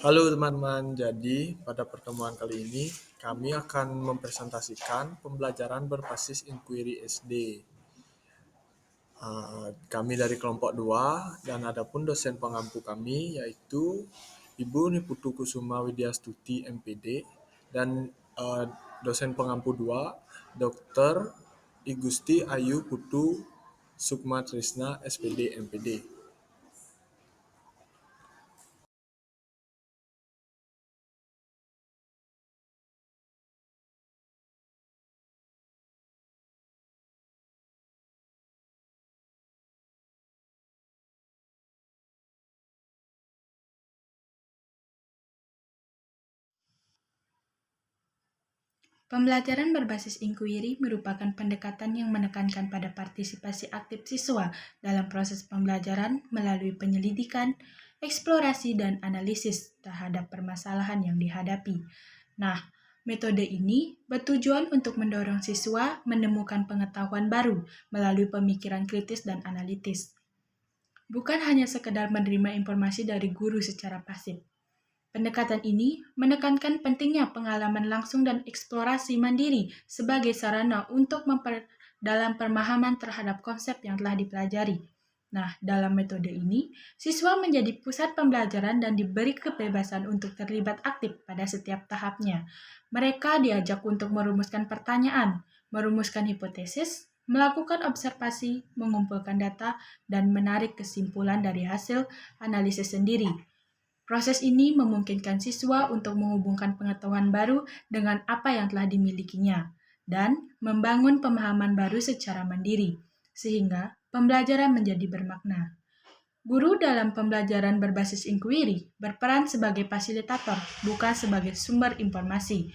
Halo teman-teman, jadi pada pertemuan kali ini kami akan mempresentasikan pembelajaran berbasis inquiry SD. Kami dari kelompok 2 dan adapun dosen pengampu kami yaitu Ibu Niputu Kusuma Widyastuti MPD dan dosen pengampu 2 Dr. Igusti Ayu Putu Sukma Trisna SPD MPD. Pembelajaran berbasis inquiry merupakan pendekatan yang menekankan pada partisipasi aktif siswa dalam proses pembelajaran melalui penyelidikan, eksplorasi, dan analisis terhadap permasalahan yang dihadapi. Nah, metode ini bertujuan untuk mendorong siswa menemukan pengetahuan baru melalui pemikiran kritis dan analitis. Bukan hanya sekedar menerima informasi dari guru secara pasif. Pendekatan ini menekankan pentingnya pengalaman langsung dan eksplorasi mandiri sebagai sarana untuk memperdalam pemahaman terhadap konsep yang telah dipelajari. Nah, dalam metode ini, siswa menjadi pusat pembelajaran dan diberi kebebasan untuk terlibat aktif pada setiap tahapnya. Mereka diajak untuk merumuskan pertanyaan, merumuskan hipotesis, melakukan observasi, mengumpulkan data, dan menarik kesimpulan dari hasil analisis sendiri. Proses ini memungkinkan siswa untuk menghubungkan pengetahuan baru dengan apa yang telah dimilikinya dan membangun pemahaman baru secara mandiri, sehingga pembelajaran menjadi bermakna. Guru dalam pembelajaran berbasis inquiry berperan sebagai fasilitator, bukan sebagai sumber informasi.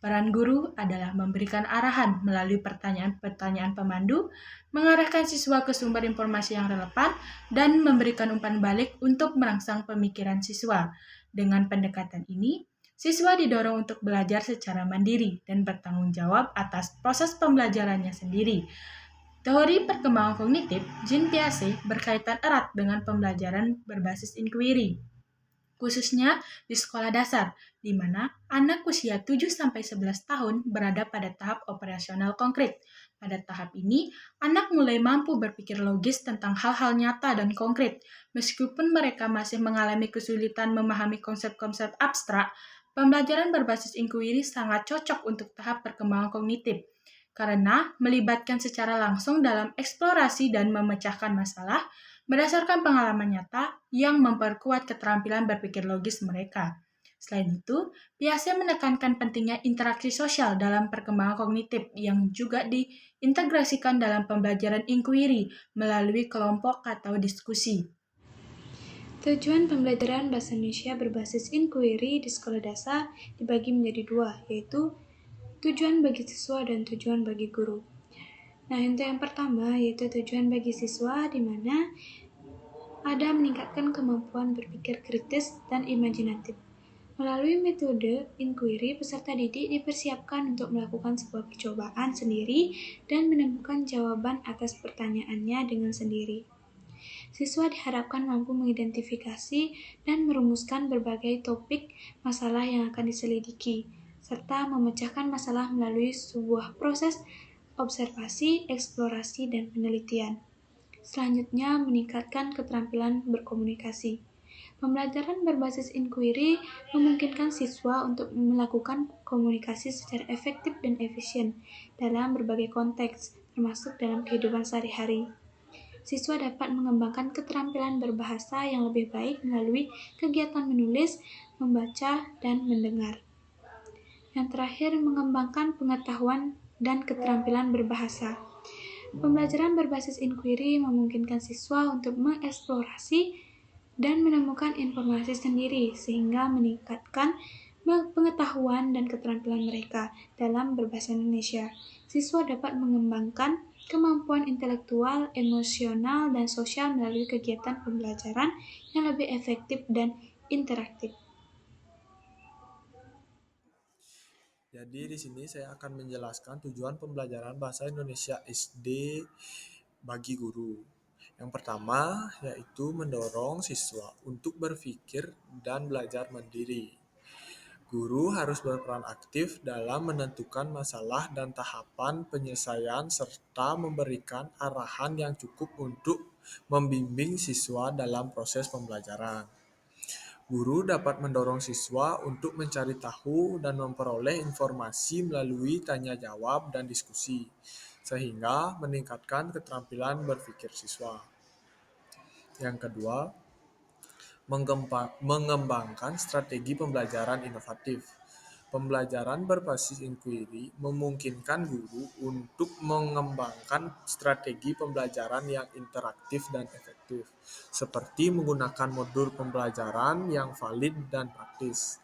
Peran guru adalah memberikan arahan melalui pertanyaan-pertanyaan pemandu, mengarahkan siswa ke sumber informasi yang relevan, dan memberikan umpan balik untuk merangsang pemikiran siswa. Dengan pendekatan ini, siswa didorong untuk belajar secara mandiri dan bertanggung jawab atas proses pembelajarannya sendiri. Teori perkembangan kognitif, Jean Piaget, berkaitan erat dengan pembelajaran berbasis inquiry, khususnya di sekolah dasar, di mana anak usia 7-11 tahun berada pada tahap operasional konkret. Pada tahap ini, anak mulai mampu berpikir logis tentang hal-hal nyata dan konkret. Meskipun mereka masih mengalami kesulitan memahami konsep-konsep abstrak, pembelajaran berbasis inquiry sangat cocok untuk tahap perkembangan kognitif karena melibatkan secara langsung dalam eksplorasi dan memecahkan masalah berdasarkan pengalaman nyata yang memperkuat keterampilan berpikir logis mereka. Selain itu, Piaget menekankan pentingnya interaksi sosial dalam perkembangan kognitif yang juga diintegrasikan dalam pembelajaran inquiry melalui kelompok atau diskusi. Tujuan pembelajaran bahasa Indonesia berbasis inquiry di sekolah dasar dibagi menjadi dua, yaitu tujuan bagi siswa dan tujuan bagi guru. Nah, untuk yang pertama yaitu tujuan bagi siswa, di mana ada meningkatkan kemampuan berpikir kritis dan imajinatif. Melalui metode inquiry, peserta didik dipersiapkan untuk melakukan sebuah percobaan sendiri dan menemukan jawaban atas pertanyaannya dengan sendiri. Siswa diharapkan mampu mengidentifikasi dan merumuskan berbagai topik masalah yang akan diselidiki, serta memecahkan masalah melalui sebuah proses observasi, eksplorasi, dan penelitian. Selanjutnya, meningkatkan keterampilan berkomunikasi. Pembelajaran berbasis inquiry memungkinkan siswa untuk melakukan komunikasi secara efektif dan efisien dalam berbagai konteks, termasuk dalam kehidupan sehari-hari. Siswa dapat mengembangkan keterampilan berbahasa yang lebih baik melalui kegiatan menulis, membaca, dan mendengar. Yang terakhir, mengembangkan pengetahuan dan keterampilan berbahasa. Pembelajaran berbasis inquiry memungkinkan siswa untuk mengeksplorasi dan menemukan informasi sendiri sehingga meningkatkan pengetahuan dan keterampilan mereka dalam berbahasa Indonesia. Siswa dapat mengembangkan kemampuan intelektual, emosional, dan sosial melalui kegiatan pembelajaran yang lebih efektif dan interaktif. Jadi di sini saya akan menjelaskan tujuan pembelajaran bahasa Indonesia SD bagi guru. Yang pertama yaitu mendorong siswa untuk berpikir dan belajar mandiri. Guru harus berperan aktif dalam menentukan masalah dan tahapan penyelesaian serta memberikan arahan yang cukup untuk membimbing siswa dalam proses pembelajaran. Guru dapat mendorong siswa untuk mencari tahu dan memperoleh informasi melalui tanya jawab dan diskusi, sehingga meningkatkan keterampilan berpikir siswa. Yang kedua, mengembangkan strategi pembelajaran inovatif. Pembelajaran berbasis inquiry memungkinkan guru untuk mengembangkan strategi pembelajaran yang interaktif dan efektif, seperti menggunakan modul pembelajaran yang valid dan praktis.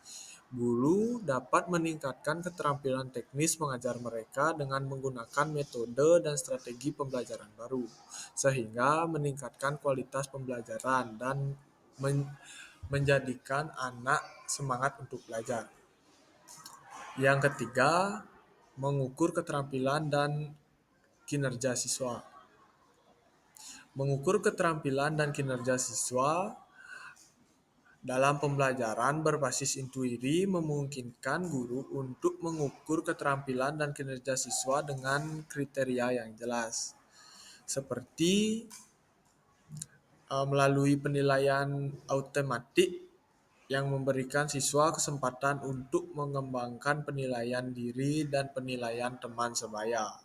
Guru dapat meningkatkan keterampilan teknis mengajar mereka dengan menggunakan metode dan strategi pembelajaran baru, sehingga meningkatkan kualitas pembelajaran dan menjadikan anak semangat untuk belajar. Yang ketiga, mengukur keterampilan dan kinerja siswa. Mengukur keterampilan dan kinerja siswa dalam pembelajaran berbasis inquiry memungkinkan guru untuk mengukur keterampilan dan kinerja siswa dengan kriteria yang jelas, seperti melalui penilaian automatik yang memberikan siswa kesempatan untuk mengembangkan penilaian diri dan penilaian teman sebaya.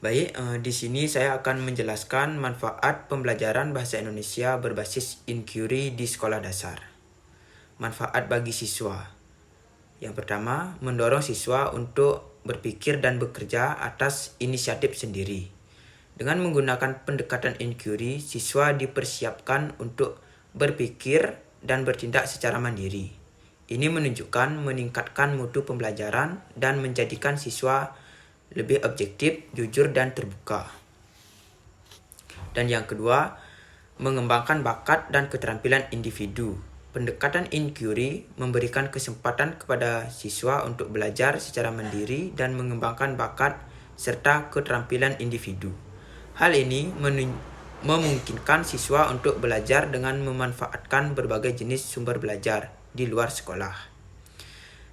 Baik, di sini saya akan menjelaskan manfaat pembelajaran bahasa Indonesia berbasis inquiry di sekolah dasar. Manfaat bagi siswa. Yang pertama, mendorong siswa untuk berpikir dan bekerja atas inisiatif sendiri. Dengan menggunakan pendekatan inquiry, siswa dipersiapkan untuk berpikir dan bertindak secara mandiri. Ini menunjukkan meningkatkan mutu pembelajaran dan menjadikan siswa lebih objektif, jujur, dan terbuka. Dan yang kedua, mengembangkan bakat dan keterampilan individu. Pendekatan inquiry memberikan kesempatan kepada siswa untuk belajar secara mandiri dan mengembangkan bakat serta keterampilan individu. Hal ini memungkinkan siswa untuk belajar dengan memanfaatkan berbagai jenis sumber belajar di luar sekolah.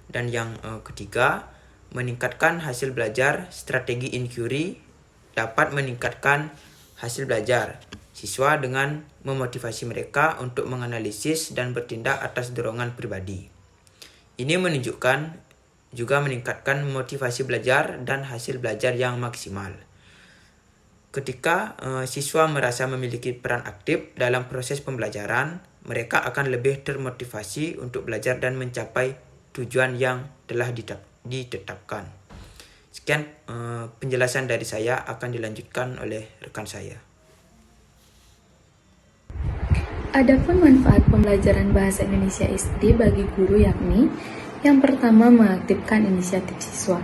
Dan yang ketiga, meningkatkan hasil belajar. Strategi inquiry dapat meningkatkan hasil belajar siswa dengan memotivasi mereka untuk menganalisis dan bertindak atas dorongan pribadi. Ini menunjukkan juga meningkatkan motivasi belajar dan hasil belajar yang maksimal. Ketika siswa merasa memiliki peran aktif dalam proses pembelajaran, mereka akan lebih termotivasi untuk belajar dan mencapai tujuan yang telah ditetapkan. Sekian penjelasan dari saya, akan dilanjutkan oleh rekan saya. Adapun manfaat pembelajaran bahasa Indonesia SD bagi guru yakni yang pertama, mengaktifkan inisiatif siswa.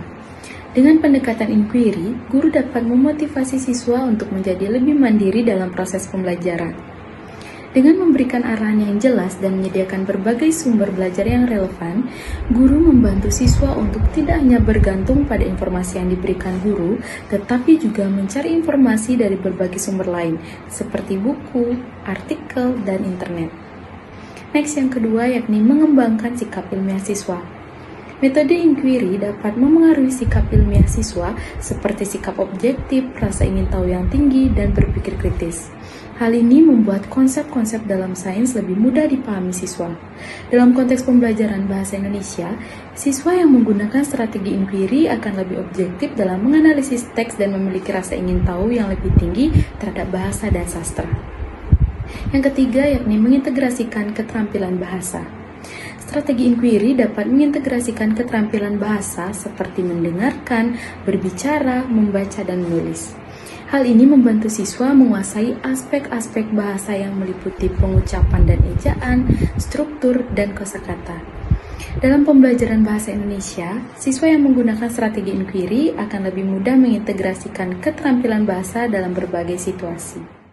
Dengan pendekatan inquiry, guru dapat memotivasi siswa untuk menjadi lebih mandiri dalam proses pembelajaran. Dengan memberikan arahan yang jelas dan menyediakan berbagai sumber belajar yang relevan, guru membantu siswa untuk tidak hanya bergantung pada informasi yang diberikan guru, tetapi juga mencari informasi dari berbagai sumber lain, seperti buku, artikel, dan internet. Next, yang kedua yakni mengembangkan sikap ilmiah siswa. Metode inquiry dapat memengaruhi sikap ilmiah siswa seperti sikap objektif, rasa ingin tahu yang tinggi, dan berpikir kritis. Hal ini membuat konsep-konsep dalam sains lebih mudah dipahami siswa. Dalam konteks pembelajaran bahasa Indonesia, siswa yang menggunakan strategi inquiry akan lebih objektif dalam menganalisis teks dan memiliki rasa ingin tahu yang lebih tinggi terhadap bahasa dan sastra. Yang ketiga yakni mengintegrasikan keterampilan bahasa. Strategi inquiry dapat mengintegrasikan keterampilan bahasa seperti mendengarkan, berbicara, membaca, dan menulis. Hal ini membantu siswa menguasai aspek-aspek bahasa yang meliputi pengucapan dan ejaan, struktur, dan kosakata. Dalam pembelajaran bahasa Indonesia, siswa yang menggunakan strategi inquiry akan lebih mudah mengintegrasikan keterampilan bahasa dalam berbagai situasi.